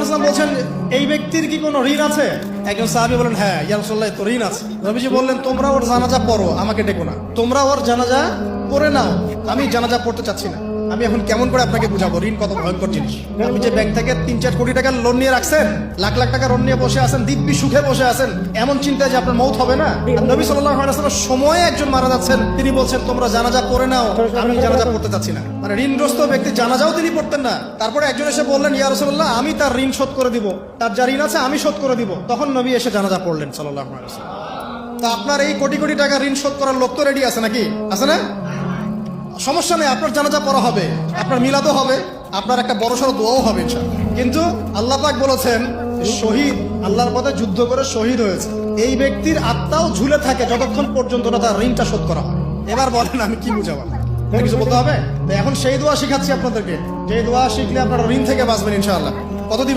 সাল্লাল্লাহু আলাইহি বলছেন, এই ব্যক্তির কি কোনো ঋণ আছে? একজন সাহাবী বলেন, হ্যাঁ ইয়া রাসূলুল্লাহ, তো ঋণ আছে। নবীজি বললেন, তোমরা ওর জানাজা পড়ো, আমাকে ডেকো না। তোমরা ওর জানাজা পড়ে নাও, আমি জানাজা পড়তে চাচ্ছি না। আমি এখন কেমন করে আপনাকে বুঝাবো ঋণ কত ভয়ঙ্কর জিনিস? আপনি যে ব্যাংক থেকে 3-4 কোটি টাকার লোন নিয়ে রাখছেন, লাখ লাখ টাকা লোন নিয়ে বসে আছেন, দিব্যি সুখে বসে আছেন, এমন চিন্তায় যে আপনার মৌত হবে না। আর নবী সাল্লাল্লাহু আলাইহি ওয়াসাল্লাম সময়ে একজন মারা যাচ্ছেন, তিনি বলছেন তোমরা জানাজা পড়ে নাও, আমি জানাজা পড়তে চাচ্ছি না। মানে ঋণগ্রস্ত ব্যক্তি জানাজাও তিনি পড়তেন না। তারপরে একজন এসে বললেন, ইয়া রাসূলুল্লাহ, আমি তার ঋণ শোধ করে দিব, তার যা ঋণ আছে আমি শোধ করে দিব। তখন নবী এসে জানাজা পড়লেন সাল্লাল্লাহু আলাইহি ওয়াসাল্লাম। তা আপনার এই কোটি কোটি টাকা ঋণ শোধ করার লোক তো রেডি আছে নাকি? আছে না? সমস্যা নেই, আপনার জানাজা পড়া হবে, আপনার মিলাদও হবে, আপনার একটা বড়সড় দোয়াও হবে ইনশাআল্লাহ। কিন্তু আল্লাহ পাক বলেছেন, শহীদ আল্লাহর পথে যুদ্ধ করে শহীদ হয়েছে, এই ব্যক্তির আত্মাও ঝুলে থাকে যতক্ষণ পর্যন্ত না তার ঋণটা শোধ করা হয়। এবার বলেন আমি কি বুঝাবো? কিছু বলতে হবে? তো এখন সেই দোয়া শিখাচ্ছি আপনাদেরকে, যে দোয়া শিখলে আপনারা ঋণ থেকে বাঁচবেন ইনশাআল্লাহ। কত দিবেন?